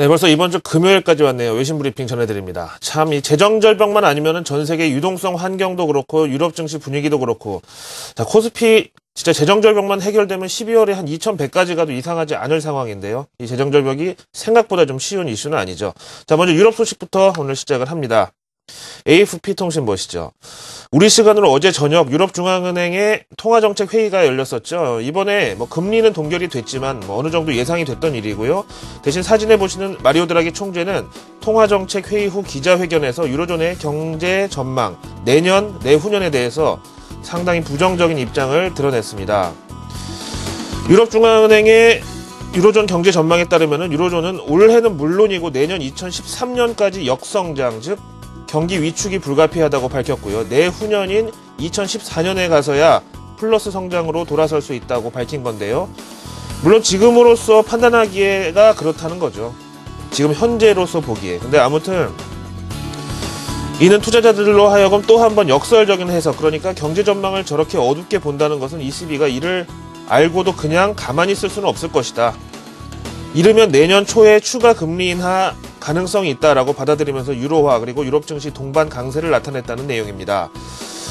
네, 벌써 이번 주 금요일까지 왔네요. 외신 브리핑 전해드립니다. 참, 이 재정절벽만 아니면은 전 세계 유동성 환경도 그렇고, 유럽 증시 분위기도 그렇고, 자, 코스피 진짜 재정절벽만 해결되면 12월에 한 2100까지 가도 이상하지 않을 상황인데요. 이 재정절벽이 생각보다 좀 쉬운 이슈는 아니죠. 자, 먼저 유럽 소식부터 오늘 시작을 합니다. AFP 통신 보시죠. 우리 시간으로 어제 저녁 유럽중앙은행의 통화정책 회의가 열렸었죠. 이번에 금리는 동결이 됐지만 어느 정도 예상이 됐던 일이고요. 대신 사진에 보시는 마리오 드라기 총재는 통화정책 회의 후 기자회견에서 유로존의 경제 전망, 내년, 내후년에 대해서 상당히 부정적인 입장을 드러냈습니다. 유럽중앙은행의 유로존 경제 전망에 따르면 유로존은 올해는 물론이고 내년 2013년까지 역성장, 즉 경기 위축이 불가피하다고 밝혔고요. 내후년인 2014년에 가서야 플러스 성장으로 돌아설 수 있다고 밝힌 건데요. 물론 지금으로서 판단하기에가 그렇다는 거죠. 지금 현재로서 보기에. 근데 아무튼 이는 투자자들로 하여금 또 한 번 역설적인 해석, 그러니까 경제 전망을 저렇게 어둡게 본다는 것은 ECB가 이를 알고도 그냥 가만히 있을 수는 없을 것이다. 이르면 내년 초에 추가 금리 인하 가능성이 있다라고 받아들이면서 유로화 그리고 유럽 증시 동반 강세를 나타냈다는 내용입니다.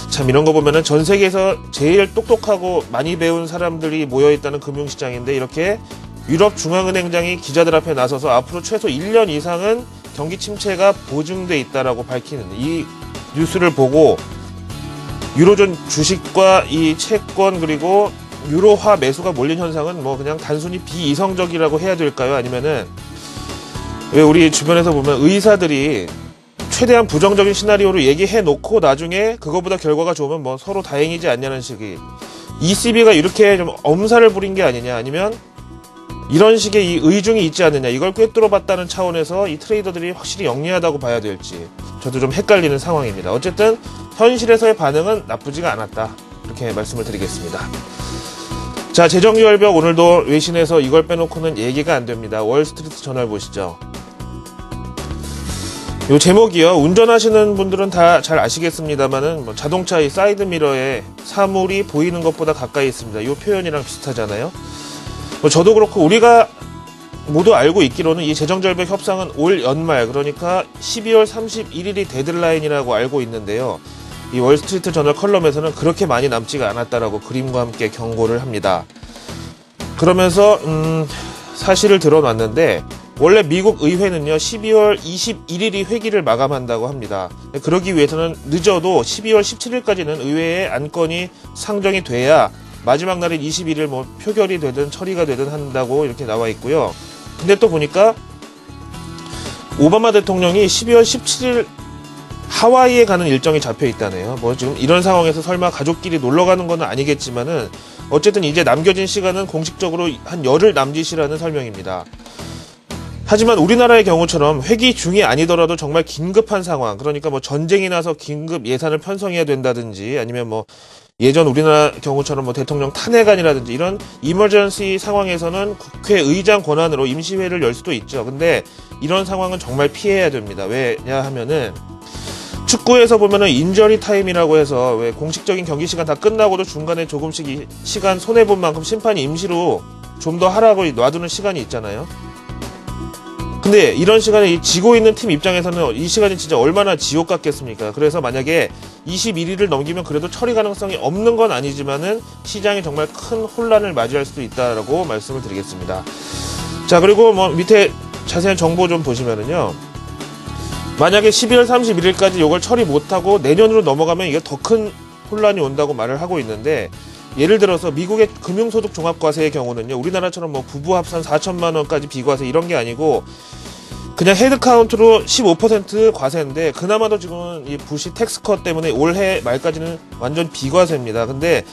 참 이런 거 보면은 전 세계에서 제일 똑똑하고 많이 배운 사람들이 모여있다는 금융시장인데 이렇게 유럽 중앙은행장이 기자들 앞에 나서서 앞으로 최소 1년 이상은 경기 침체가 보증돼 있다라고 밝히는 이 뉴스를 보고 유로존 주식과 이 채권 그리고 유로화 매수가 몰린 현상은 그냥 단순히 비이성적이라고 해야 될까요? 아니면은 왜 우리 주변에서 보면 의사들이 최대한 부정적인 시나리오로 얘기해 놓고 나중에 그거보다 결과가 좋으면 서로 다행이지 않냐는 식의 ECB가 이렇게 좀 엄살을 부린 게 아니냐, 아니면 이런 식의 이 의중이 있지 않느냐, 이걸 꿰뚫어봤다는 차원에서 이 트레이더들이 확실히 영리하다고 봐야 될지 저도 좀 헷갈리는 상황입니다. 어쨌든 현실에서의 반응은 나쁘지가 않았다, 이렇게 말씀을 드리겠습니다. 자, 재정절벽 오늘도 외신에서 이걸 빼놓고는 얘기가 안 됩니다. 월스트리트 저널 보시죠. 요 제목이요. 운전하시는 분들은 다 잘 아시겠습니다만은 자동차 이 사이드 미러에 사물이 보이는 것보다 가까이 있습니다. 요 표현이랑 비슷하잖아요. 저도 그렇고 우리가 모두 알고 있기로는 이 재정절벽 협상은 올 연말, 그러니까 12월 31일이 데드라인이라고 알고 있는데요. 이 월스트리트 저널 컬럼에서는 그렇게 많이 남지가 않았다라고 그림과 함께 경고를 합니다. 그러면서 사실을 드러놨는데 원래 미국 의회는요 12월 21일이 회기를 마감한다고 합니다. 그러기 위해서는 늦어도 12월 17일까지는 의회에 안건이 상정이 돼야 마지막 날인 21일 표결이 되든 처리가 되든 한다고 이렇게 나와 있고요. 근데 또 보니까 오바마 대통령이 12월 17일 하와이에 가는 일정이 잡혀 있다네요. 지금 이런 상황에서 설마 가족끼리 놀러 가는 건 아니겠지만은 어쨌든 이제 남겨진 시간은 공식적으로 한 열흘 남짓이라는 설명입니다. 하지만 우리나라의 경우처럼 회기 중이 아니더라도 정말 긴급한 상황, 그러니까 전쟁이 나서 긴급 예산을 편성해야 된다든지 아니면 예전 우리나라 경우처럼 대통령 탄핵안이라든지 이런 이머전시 상황에서는 국회의장 권한으로 임시회를 열 수도 있죠. 근데 이런 상황은 정말 피해야 됩니다. 왜냐하면은 축구에서 보면은 인저리 타임이라고 해서 왜 공식적인 경기 시간 다 끝나고도 중간에 조금씩 이 시간 손해본 만큼 심판이 임시로 좀 더 하라고 놔두는 시간이 있잖아요. 근데 이런 시간에 지고 있는 팀 입장에서는 이 시간이 진짜 얼마나 지옥 같겠습니까? 그래서 만약에 21일을 넘기면 그래도 처리 가능성이 없는 건 아니지만은 시장이 정말 큰 혼란을 맞이할 수도 있다라고 말씀을 드리겠습니다. 자, 그리고 밑에 자세한 정보 좀 보시면은요. 만약에 12월 31일까지 이걸 처리 못하고 내년으로 넘어가면 이게 더 큰 혼란이 온다고 말을 하고 있는데, 예를 들어서 미국의 금융소득 종합과세의 경우는요, 우리나라처럼 부부 합산 4천만 원까지 비과세 이런 게 아니고 그냥 헤드카운트로 15% 과세인데, 그나마도 지금 이 부시 텍스컷 때문에 올해 말까지는 완전 비과세입니다. 근데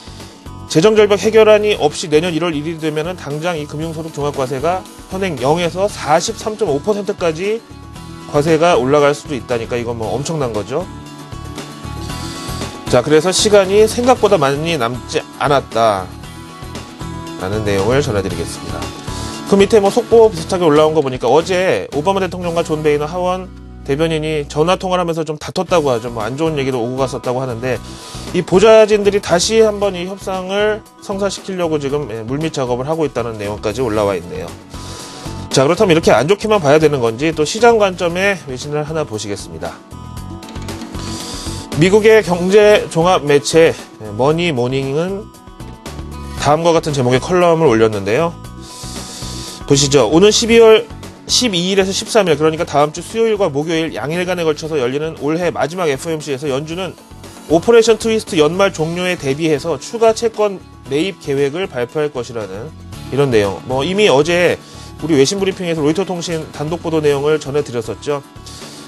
재정절벽 해결안이 없이 내년 1월 1일이 되면은 당장 이 금융소득 종합과세가 현행 0에서 43.5%까지 과세가 올라갈 수도 있다니까 이건 엄청난 거죠. 자, 그래서 시간이 생각보다 많이 남지 않았다 라는 내용을 전해드리겠습니다. 그 밑에 속보 비슷하게 올라온 거 보니까 어제 오바마 대통령과 존 베이너 하원 대변인이 전화통화를 하면서 좀 다퉜다고 하죠. 안 좋은 얘기도 오고 갔었다고 하는데, 이 보좌진들이 다시 한번 이 협상을 성사시키려고 지금 물밑 작업을 하고 있다는 내용까지 올라와 있네요. 자, 그렇다면 이렇게 안 좋게만 봐야 되는 건지 또 시장 관점의 외신을 하나 보시겠습니다. 미국의 경제 종합 매체 머니 모닝은 다음과 같은 제목의 컬럼을 올렸는데요. 보시죠. 오는 12월 12일에서 13일, 그러니까 다음 주 수요일과 목요일 양일간에 걸쳐서 열리는 올해 마지막 FOMC에서 연준은 오퍼레이션 트위스트 연말 종료에 대비해서 추가 채권 매입 계획을 발표할 것이라는 이런 내용. 이미 어제 우리 외신 브리핑에서 로이터 통신 단독 보도 내용을 전해드렸었죠.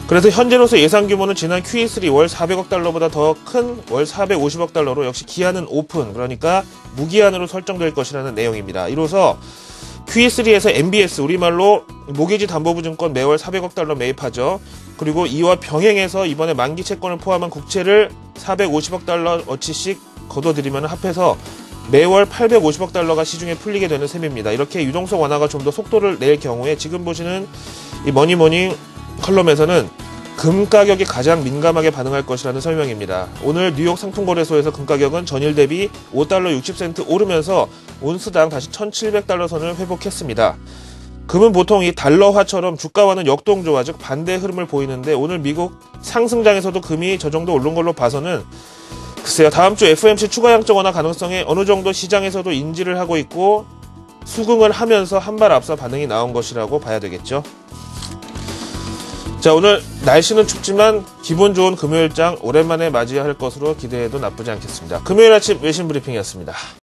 그래서 현재로서 예상 규모는 지난 QE3 월 400억 달러보다 더 큰 월 450억 달러로 역시 기한은 오픈, 그러니까 무기한으로 설정될 것이라는 내용입니다. 이로써 QE3에서 MBS, 우리말로 모기지 담보부증권 매월 400억 달러 매입하죠. 그리고 이와 병행해서 이번에 만기 채권을 포함한 국채를 450억 달러 어치씩 걷어들이면 합해서 매월 850억 달러가 시중에 풀리게 되는 셈입니다. 이렇게 유동성 완화가 좀 더 속도를 낼 경우에 지금 보시는 이 머니모닝 컬럼에서는 금 가격이 가장 민감하게 반응할 것이라는 설명입니다. 오늘 뉴욕 상품거래소에서 금 가격은 전일 대비 5달러 60센트 오르면서 온스당 다시 1700달러 선을 회복했습니다. 금은 보통 이 달러화처럼 주가와는 역동조화, 즉 반대 흐름을 보이는데 오늘 미국 상승장에서도 금이 저 정도 오른 걸로 봐서는 글쎄요, 다음 주 FOMC 추가 양적 완화 가능성에 어느 정도 시장에서도 인지를 하고 있고 수긍을 하면서 한 발 앞서 반응이 나온 것이라고 봐야 되겠죠. 자, 오늘 날씨는 춥지만 기분 좋은 금요일장 오랜만에 맞이할 것으로 기대해도 나쁘지 않겠습니다. 금요일 아침 외신 브리핑이었습니다.